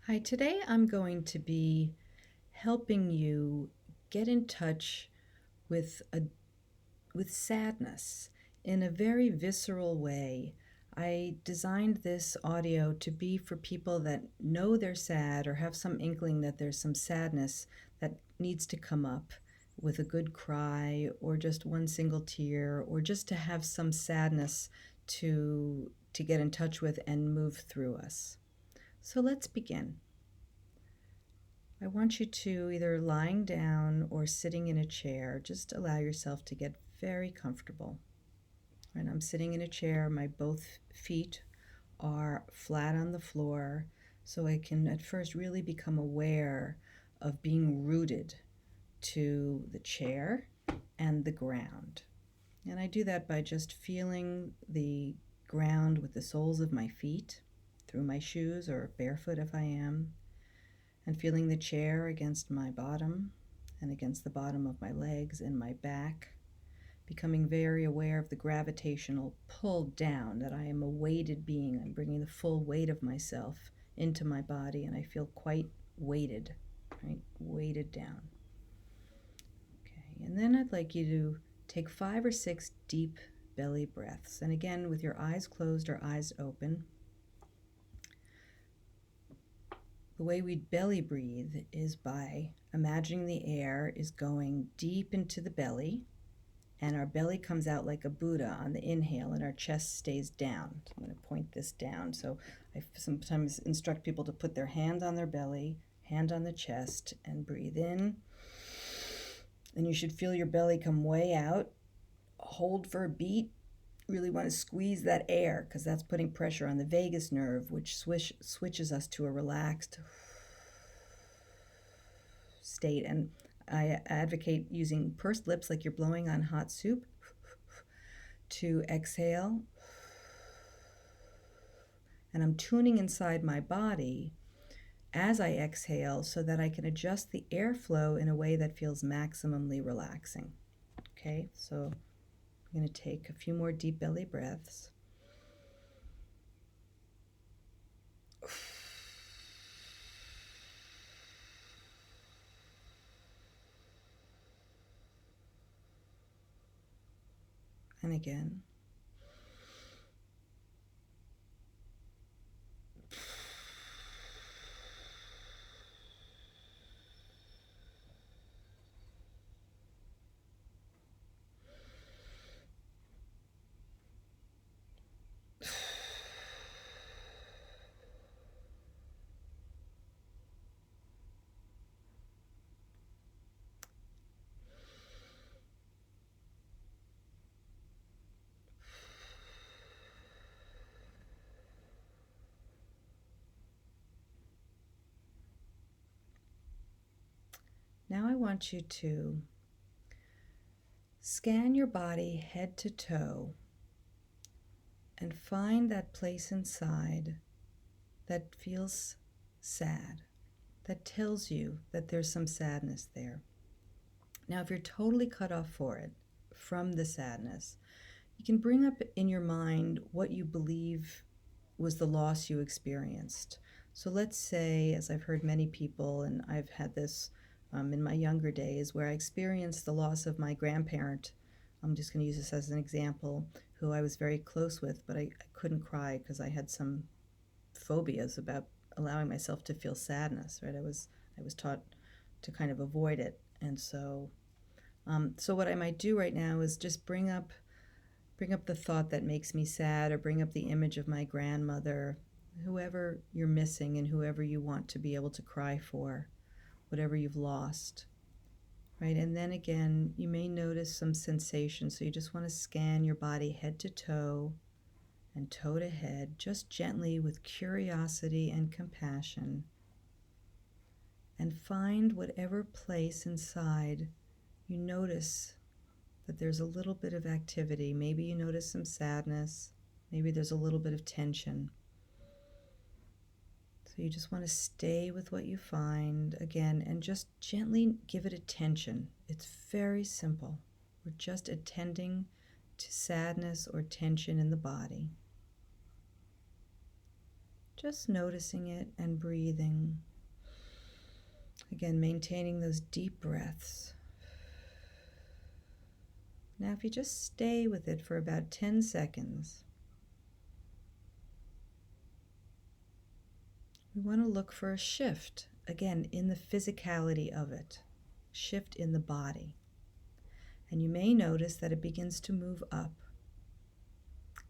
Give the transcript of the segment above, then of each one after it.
Hi, today I'm going to be helping you get in touch with with sadness in a very visceral way. I designed this audio to be for people that know they're sad or have some inkling that there's some sadness that needs to come up with a good cry or just one single tear or just to have some sadness to get in touch with and move through us. So let's begin. I want you to, either lying down or sitting in a chair, just allow yourself to get very comfortable. And I'm sitting in a chair, my both feet are flat on the floor, so I can at first really become aware of being rooted to the chair and the ground. And I do that by just feeling the ground with the soles of my feet, through my shoes or barefoot if I am, and feeling the chair against my bottom and against the bottom of my legs and my back, becoming very aware of the gravitational pull down, that I am a weighted being. I'm bringing the full weight of myself into my body, and I feel quite weighted, right? Weighted down. Okay, and then I'd like you to take 5 or 6 deep belly breaths. And again, with your eyes closed or eyes open. The way we belly breathe is by imagining the air is going deep into the belly, and our belly comes out like a Buddha on the inhale, and our chest stays down. So I'm going to point this down. So I sometimes instruct people to put their hand on their belly, hand on the chest, and breathe in. And you should feel your belly come way out. Hold for a beat. Really want to squeeze that air because that's putting pressure on the vagus nerve, which switches us to a relaxed state. And I advocate using pursed lips like you're blowing on hot soup to exhale. And I'm tuning inside my body as I exhale so that I can adjust the airflow in a way that feels maximally relaxing. Okay, so I'm going to take a few more deep belly breaths. And again. Now I want you to scan your body head to toe and find that place inside that feels sad, that tells you that there's some sadness there. Now, if you're totally cut off from the sadness, you can bring up in your mind what you believe was the loss you experienced. So let's say, as I've heard many people, and I've had this in my younger days, where I experienced the loss of my grandparent. I'm just going to use this as an example, who I was very close with, but I couldn't cry because I had some phobias about allowing myself to feel sadness, right? I was taught to kind of avoid it. And so what I might do right now is just bring up the thought that makes me sad, or bring up the image of my grandmother, whoever you're missing and whoever you want to be able to cry for, whatever you've lost, right? And then again, you may notice some sensation, so you just want to scan your body head to toe and toe to head, just gently with curiosity and compassion, and find whatever place inside you notice that there's a little bit of activity. Maybe you notice some sadness, maybe there's a little bit of tension. So you just want to stay with what you find again and just gently give it attention. It's very simple. We're just attending to sadness or tension in the body. Just noticing it and breathing. Again, maintaining those deep breaths. Now, if you just stay with it for about 10 seconds, we want to look for a shift, again, in the physicality of it, shift in the body. And you may notice that it begins to move up.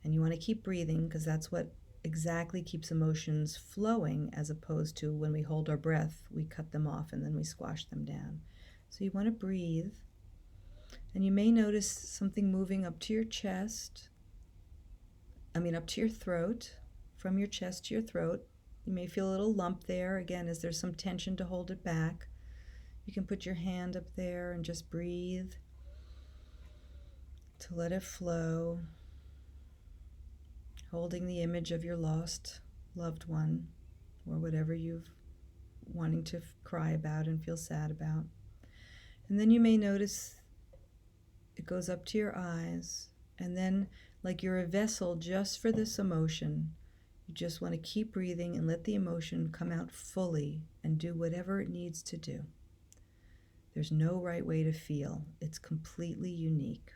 And you want to keep breathing because that's what exactly keeps emotions flowing, as opposed to when we hold our breath, we cut them off and then we squash them down. So you want to breathe. And you may notice something moving up to your chest, up to your throat, from your chest to your throat. You may feel a little lump there. Again, as there's some tension to hold it back. You can put your hand up there and just breathe to let it flow, holding the image of your lost loved one or whatever you've wanting to cry about and feel sad about. And then you may notice it goes up to your eyes, and then, like you're a vessel just for this emotion, you just want to keep breathing and let the emotion come out fully and do whatever it needs to do. There's no right way to feel. It's completely unique.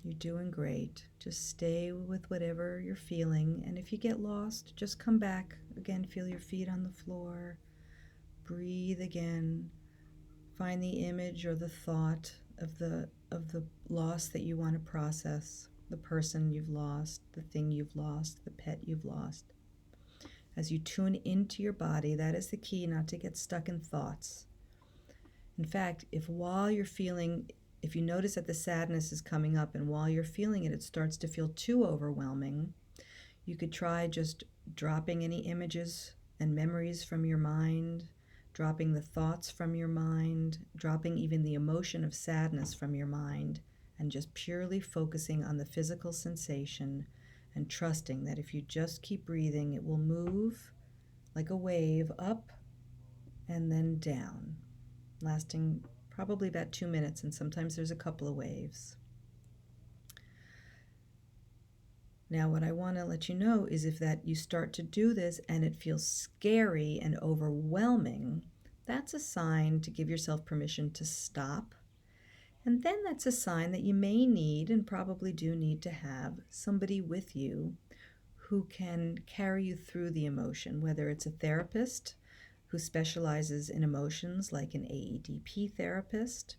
You're doing great. Just stay with whatever you're feeling, and if you get lost, just come back. Again, feel your feet on the floor. Breathe again. Find the image or the thought of the loss that you want to process, the person you've lost, the thing you've lost, the pet you've lost. As you tune into your body, that is the key, not to get stuck in thoughts. In fact, if you notice that the sadness is coming up and while you're feeling it, it starts to feel too overwhelming, you could try just dropping any images and memories from your mind, dropping the thoughts from your mind, dropping even the emotion of sadness from your mind, and just purely focusing on the physical sensation and trusting that if you just keep breathing, it will move like a wave up and then down, lasting probably about 2 minutes, and sometimes there's a couple of waves. Now, what I want to let you know is if that you start to do this and it feels scary and overwhelming, that's a sign to give yourself permission to stop. And then that's a sign that you may need, and probably do need, to have somebody with you who can carry you through the emotion, whether it's a therapist who specializes in emotions like an AEDP therapist,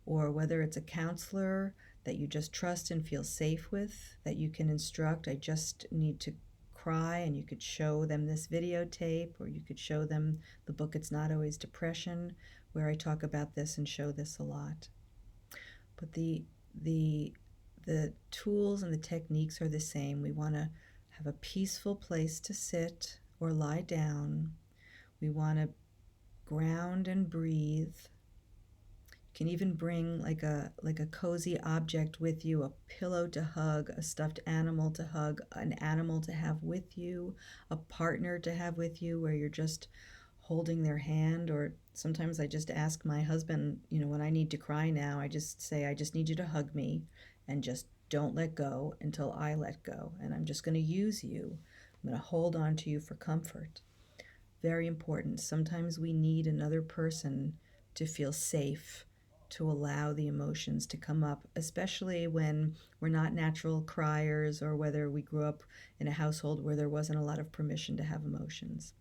or whether it's a counselor that you just trust and feel safe with, that you can instruct. I just need to cry, and you could show them this videotape, or you could show them the book It's Not Always Depression, where I talk about this and show this a lot. But the tools and the techniques are the same. We want to have a peaceful place to sit or lie down. We want to ground and breathe. You can even bring like a cozy object with you, a pillow to hug, a stuffed animal to hug, an animal to have with you, a partner to have with you where you're just holding their hand. Or sometimes I just ask my husband, when I need to cry now, I just say, I just need you to hug me and just don't let go until I let go. And I'm just going to use you. I'm going to hold on to you for comfort. Very important. Sometimes we need another person to feel safe, to allow the emotions to come up, especially when we're not natural criers, or whether we grew up in a household where there wasn't a lot of permission to have emotions.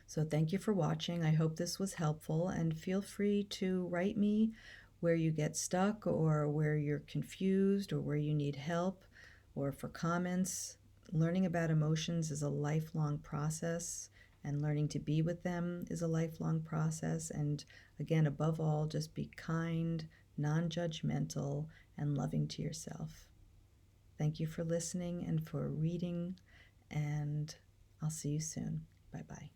So thank you for watching. I hope this was helpful, and feel free to write me where you get stuck, or where you're confused, or where you need help, or for comments. Learning about emotions is a lifelong process, and learning to be with them is a lifelong process. And again, above all, just be kind, non-judgmental, and loving to yourself. Thank you for listening and for reading, and I'll see you soon. Bye-bye.